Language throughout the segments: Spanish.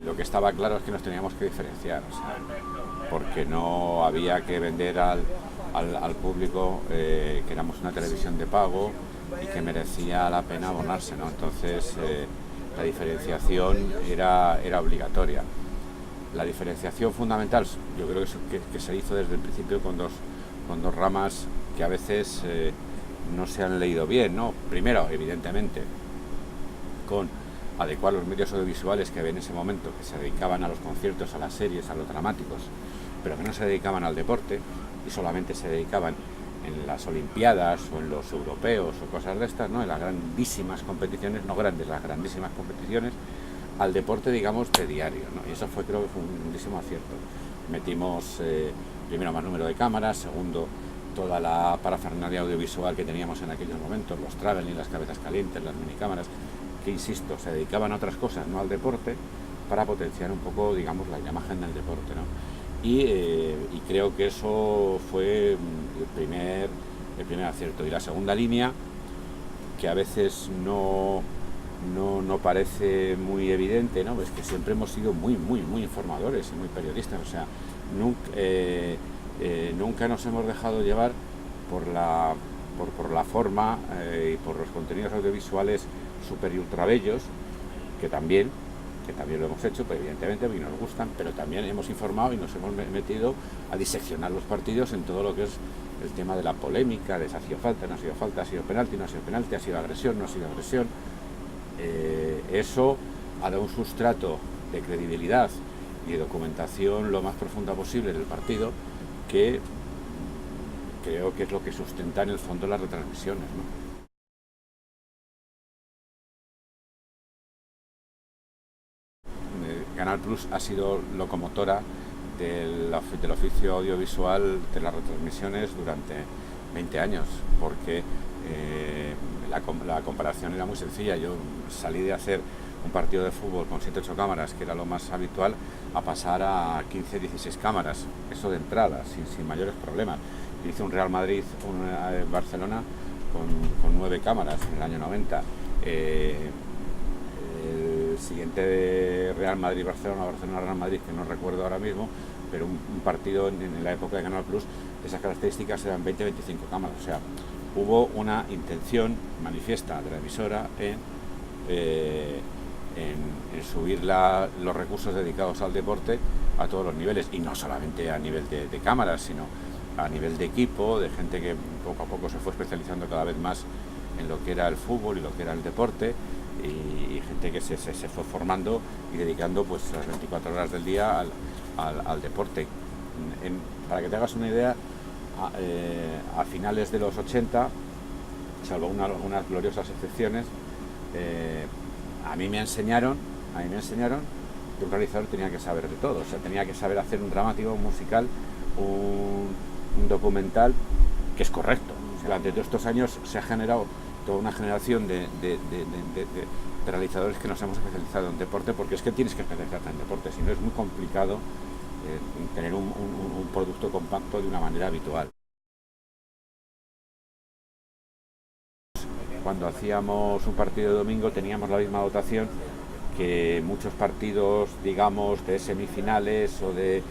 Lo que estaba claro es que nos teníamos que diferenciar, o sea, porque no había que vender al público que éramos una televisión de pago y que merecía la pena abonarse, ¿no? Entonces la diferenciación era obligatoria. La diferenciación fundamental, yo creo que se hizo desde el principio con dos ramas que a veces no se han leído bien, ¿no? Primero, evidentemente, con adecuar los medios audiovisuales que había en ese momento, que se dedicaban a los conciertos, a las series, a los dramáticos, pero que no se dedicaban al deporte y solamente se dedicaban en las Olimpiadas o en los europeos o cosas de estas, ¿no? En las grandísimas competiciones, no grandes, las grandísimas competiciones, al deporte, digamos, de diario, ¿no? Y eso creo que fue un grandísimo acierto. Metimos primero más número de cámaras, segundo toda la parafernalia audiovisual que teníamos en aquellos momentos, los traveling, las cabezas calientes, las minicámaras, que insisto, se dedicaban a otras cosas, no al deporte, para potenciar un poco, digamos, la imagen del deporte, ¿no? Y creo que eso fue el primer acierto. Y la segunda línea, que a veces no parece muy evidente, ¿no? Es que siempre hemos sido muy informadores y muy periodistas, o sea, nunca nos hemos dejado llevar por la forma y por los contenidos audiovisuales super y ultra bellos, que también lo hemos hecho, pues evidentemente a mí nos gustan, pero también hemos informado y nos hemos metido a diseccionar los partidos en todo lo que es el tema de la polémica, de si ha sido falta, no ha sido falta, ha sido penalti, no ha sido penalti, ha sido agresión, no ha sido agresión. Eso ha dado un sustrato de credibilidad y de documentación lo más profunda posible del partido, que creo que es lo que sustenta en el fondo las retransmisiones, ¿no? Canal Plus ha sido locomotora del oficio audiovisual de las retransmisiones durante 20 años, porque la comparación era muy sencilla. Yo salí de hacer un partido de fútbol con 7-8 cámaras, que era lo más habitual, a pasar a 15-16 cámaras, eso de entrada, sin mayores problemas. Hice un Real Madrid, un Barcelona con 9 cámaras en el año 90. El siguiente de Real Madrid-Barcelona, Barcelona-Real Madrid, que no recuerdo ahora mismo, pero un partido en la época de Canal Plus, esas características eran 20-25 cámaras. O sea, hubo una intención manifiesta de la emisora en subir los recursos dedicados al deporte a todos los niveles, y no solamente a nivel de cámaras, sino a nivel de equipo, de gente que poco a poco se fue especializando cada vez más en lo que era el fútbol y lo que era el deporte, y gente que se fue formando y dedicando pues las 24 horas del día al deporte. Para que te hagas una idea, a finales de los 80, salvo unas gloriosas excepciones, a mí me enseñaron que un realizador tenía que saber de todo, o sea, tenía que saber hacer un dramático, un musical, un documental, que es correcto. O sea, durante todos estos años se ha generado toda una generación de realizadores que nos hemos especializado en deporte, porque es que tienes que especializarte en deporte, si no es muy complicado tener un producto compacto de una manera habitual. Cuando hacíamos un partido de domingo teníamos la misma dotación que muchos partidos, digamos, de semifinales o de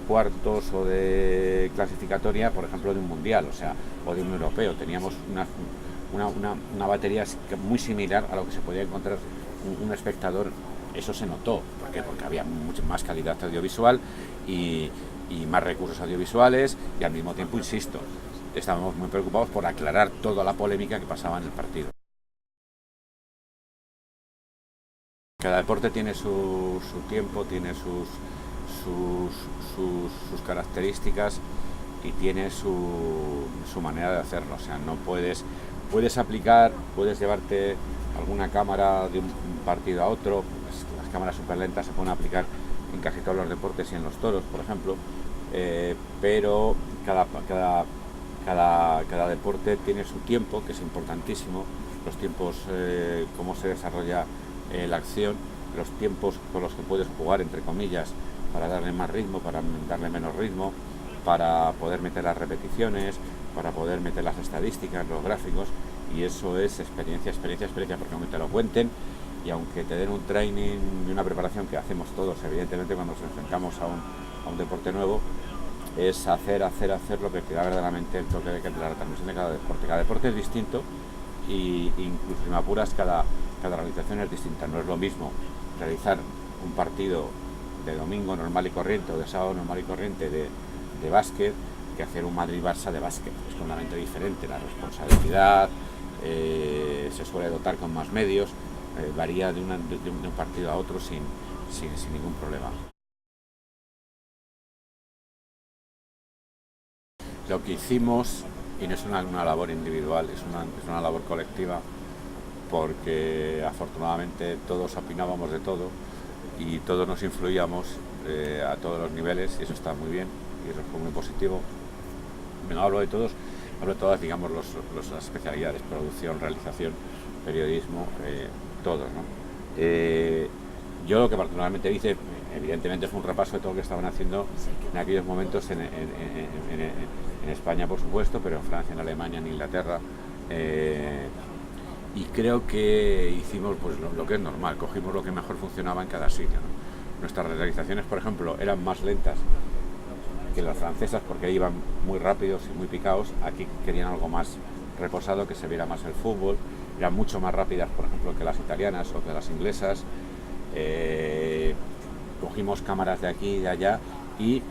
cuartos o de clasificatoria, por ejemplo, de un mundial, o sea, o de un europeo. Teníamos una batería muy similar a lo que se podía encontrar un espectador. Eso se notó, porque había mucha más calidad audiovisual y más recursos audiovisuales, y al mismo tiempo, insisto, estábamos muy preocupados por aclarar toda la polémica que pasaba en el partido. Cada deporte tiene su tiempo, tiene sus características y tiene su manera de hacerlo. O sea, no puedes llevarte alguna cámara de un partido a otro. Las cámaras súper lentas se pueden aplicar en casi todos los deportes y en los toros, por ejemplo, pero cada deporte tiene su tiempo, que es importantísimo. Los tiempos, cómo se desarrolla la acción, los tiempos con los que puedes jugar, entre comillas, para darle más ritmo, para darle menos ritmo, para poder meter las repeticiones, para poder meter las estadísticas, los gráficos, y eso es experiencia, porque aunque te lo cuenten, y aunque te den un training y una preparación que hacemos todos, evidentemente cuando nos enfrentamos a un deporte nuevo, es hacer lo que da verdaderamente el toque de la retransmisión de cada deporte. Cada deporte es distinto y incluso si me apuras, cada realización es distinta. No es lo mismo realizar un partido de domingo normal y corriente o de sábado normal y corriente de básquet que hacer un Madrid-Barça de básquet. Es completamente diferente. La responsabilidad se suele dotar con más medios, varía de un partido a otro sin ningún problema. Lo que hicimos, y no es una labor individual, es una labor colectiva, porque afortunadamente todos opinábamos de todo y todos nos influíamos a todos los niveles, y eso está muy bien y eso fue muy positivo. No hablo de todos, hablo de todas, digamos, las especialidades: producción, realización, periodismo, todos, ¿no? Yo lo que particularmente hice, evidentemente, fue un repaso de todo lo que estaban haciendo en aquellos momentos en España, por supuesto, pero en Francia, en Alemania, en Inglaterra, y creo que hicimos pues lo que es normal, cogimos lo que mejor funcionaba en cada sitio, ¿no? Nuestras realizaciones, por ejemplo, eran más lentas que las francesas porque iban muy rápidos y muy picados. Aquí querían algo más reposado, que se viera más el fútbol. Eran mucho más rápidas, por ejemplo, que las italianas o que las inglesas. Cogimos cámaras de aquí y de allá y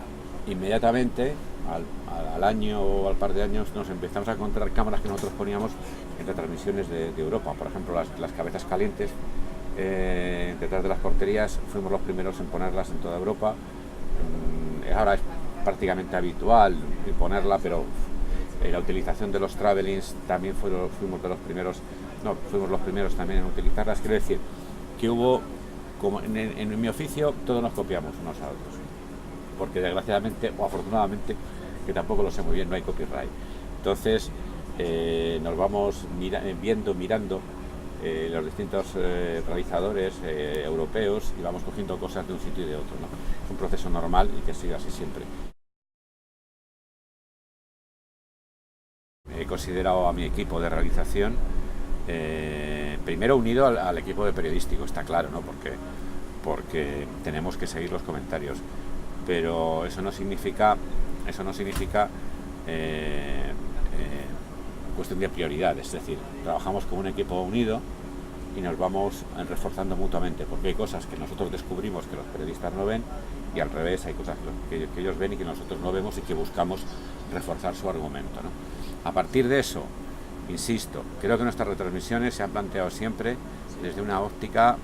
inmediatamente al año o al par de años nos empezamos a encontrar cámaras que nosotros poníamos en retransmisiones de Europa. Por ejemplo, las cabezas calientes detrás de las porterías, fuimos los primeros en ponerlas en toda Europa. Ahora es prácticamente habitual ponerla, pero la utilización de los travelings también fuimos los primeros también en utilizarlas. Quiero decir que hubo, como en mi oficio, todos nos copiamos unos a otros, porque desgraciadamente o afortunadamente, que tampoco lo sé muy bien, no hay copyright. Entonces nos vamos mirando los distintos realizadores europeos y vamos cogiendo cosas de un sitio y de otro, ¿no? Es un proceso normal y que siga así siempre. He considerado a mi equipo de realización primero unido al equipo de periodístico, está claro, ¿no? Porque tenemos que seguir los comentarios, pero eso no significa cuestión de prioridades. Es decir, trabajamos como un equipo unido y nos vamos reforzando mutuamente, porque hay cosas que nosotros descubrimos que los periodistas no ven, y al revés, hay cosas que ellos ven y que nosotros no vemos y que buscamos reforzar su argumento, ¿no? A partir de eso, insisto, creo que nuestras retransmisiones se han planteado siempre desde una óptica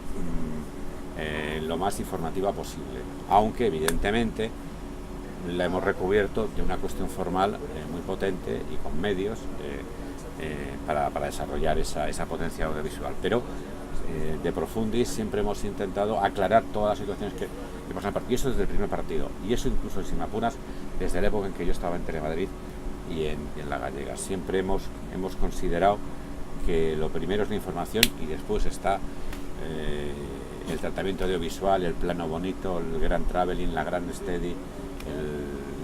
lo más informativa posible, aunque evidentemente la hemos recubierto de una cuestión formal muy potente y con medios para desarrollar esa potencia audiovisual. Pero de profundis siempre hemos intentado aclarar todas las situaciones que pasan en el partido, y eso desde el primer partido, y eso incluso, si me apuras, desde la época en que yo estaba en Telemadrid y en La Gallega. Siempre hemos considerado que lo primero es la información y después está el tratamiento audiovisual, el plano bonito, el gran traveling, la gran steady,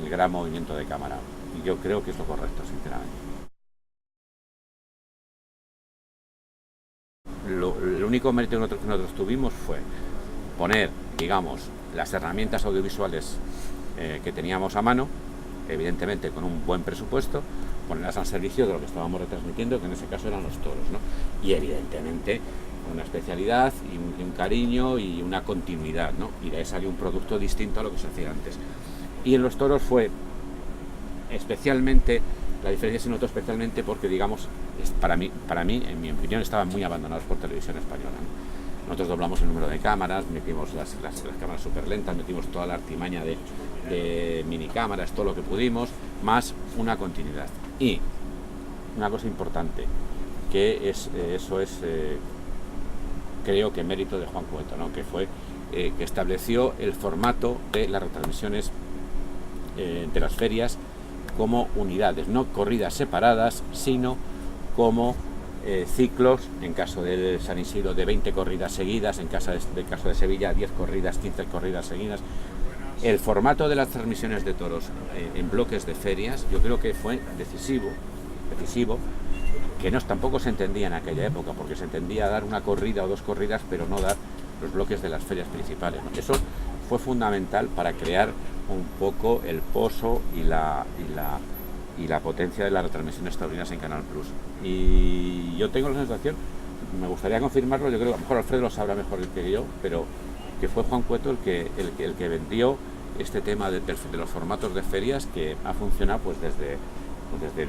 el gran movimiento de cámara. Y yo creo que es lo correcto, sinceramente. El único mérito que nosotros tuvimos fue poner, digamos, las herramientas audiovisuales que teníamos a mano, evidentemente con un buen presupuesto, ponerlas al servicio de lo que estábamos retransmitiendo, que en ese caso eran los toros, ¿no? Y evidentemente una especialidad y un cariño y una continuidad, ¿no? Y de ahí salió un producto distinto a lo que se hacía antes. Y en los toros fue especialmente, la diferencia se notó especialmente porque, digamos, para mí, en mi opinión, estaban muy abandonados por Televisión Española, ¿no? Nosotros doblamos el número de cámaras, metimos las cámaras súper lentas, metimos toda la artimaña de minicámaras, todo lo que pudimos, más una continuidad. Y una cosa importante, que eso es creo que mérito de Juan Cueto, ¿no? Que fue que estableció el formato de las retransmisiones de las ferias como unidades, no corridas separadas, sino como ciclos, en caso de San Isidro de 20 corridas seguidas, en caso de Sevilla 10 corridas, 15 corridas seguidas. El formato de las transmisiones de toros en bloques de ferias yo creo que fue decisivo que no tampoco se entendía en aquella época, porque se entendía dar una corrida o dos corridas, pero no dar los bloques de las ferias principales, ¿no? Eso fue fundamental para crear un poco el pozo y la potencia de las retransmisiones taurinas en Canal Plus. Y yo tengo la sensación, me gustaría confirmarlo, yo creo que a lo mejor Alfredo lo sabrá mejor que yo, pero que fue Juan Cueto el que vendió este tema de los formatos de ferias, que ha funcionado pues desde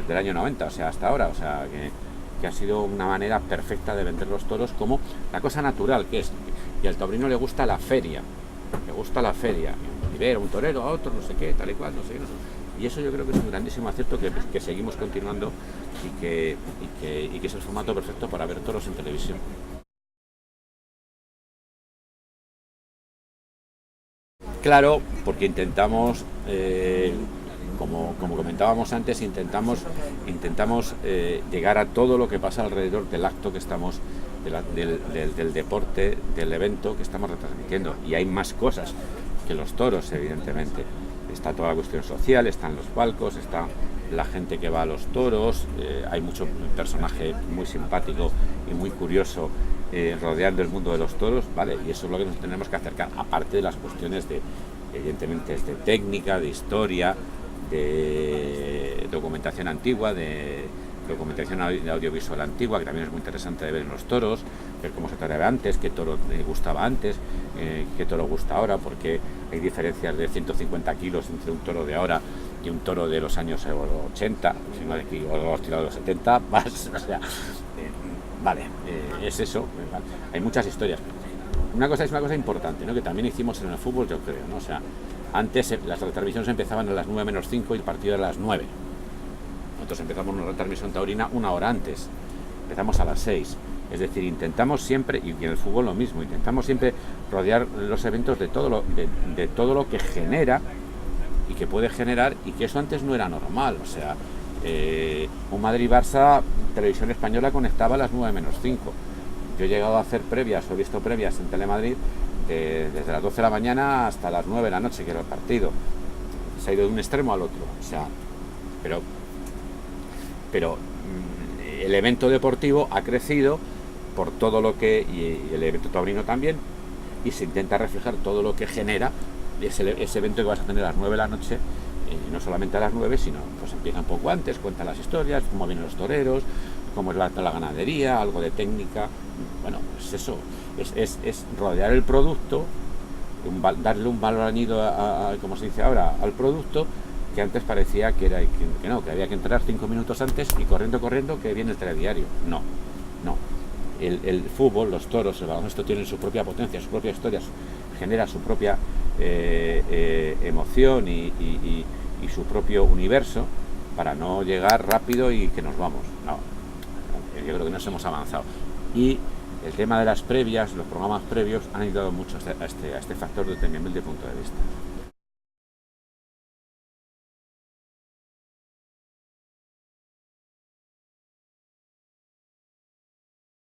el año 90, o sea, hasta ahora, o sea, que ha sido una manera perfecta de vender los toros como la cosa natural que es. Y al taurino le gusta la feria, y ver a un torero, a otro, no sé qué, tal y cual, no sé qué, no sé. Y eso yo creo que es un grandísimo acierto que seguimos continuando y que es el formato perfecto para ver toros en televisión. Claro, porque intentamos, como comentábamos antes, intentamos llegar a todo lo que pasa alrededor del acto que estamos, del deporte, del evento que estamos retransmitiendo. Y hay más cosas que los toros, evidentemente. Está toda la cuestión social, están los palcos, está la gente que va a los toros, hay mucho personaje muy simpático y muy curioso rodeando el mundo de los toros, ¿vale? Y eso es lo que nos tenemos que acercar, aparte de las cuestiones evidentemente, de técnica, de historia, de documentación antigua, de documentación audiovisual antigua, que también es muy interesante de ver en los toros, ver cómo se toreaba antes, qué toro gustaba antes, qué toro gusta ahora, porque hay diferencias de 150 kilos entre un toro de ahora y un toro de los años 80, si no de los tirados de los 70, más, o sea, vale, es eso, vale. Hay muchas historias. Una cosa importante, ¿no? Que también hicimos en el fútbol, yo creo, ¿no? O sea, antes las retransmisiones empezaban a las 9 menos 5 y el partido era a las 9. Nosotros empezamos una retransmisión taurina una hora antes, empezamos a las 6. Es decir, intentamos siempre, y en el fútbol lo mismo, intentamos siempre rodear los eventos de todo lo que genera y que puede generar, y que eso antes no era normal. O sea, un Madrid-Barça, Televisión Española conectaba a las 9 menos 5. Yo he llegado a hacer previas, o he visto previas en Telemadrid desde las 12 de la mañana hasta las 9 de la noche, que era el partido. Se ha ido de un extremo al otro. O sea, pero el evento deportivo ha crecido por todo lo que, y el evento taurino también, y se intenta reflejar todo lo que genera ese evento que vas a tener a las 9 de la noche, y no solamente a las 9, sino pues empieza un poco antes, cuenta las historias, cómo vienen los toreros, cómo es la ganadería, algo de técnica. Bueno, pues eso, es rodear el producto, darle un valor añadido, como se dice ahora, al producto, que antes parecía que había que entrar 5 minutos antes y corriendo que viene el telediario. No. El fútbol, los toros, el baloncesto tienen su propia potencia, su propia historia, genera su propia emoción y su propio universo, para no llegar rápido y que nos vamos. No, yo creo que nos hemos avanzado. Y el tema de las previas, los programas previos, han ayudado mucho a este factor desde mi humilde punto de vista.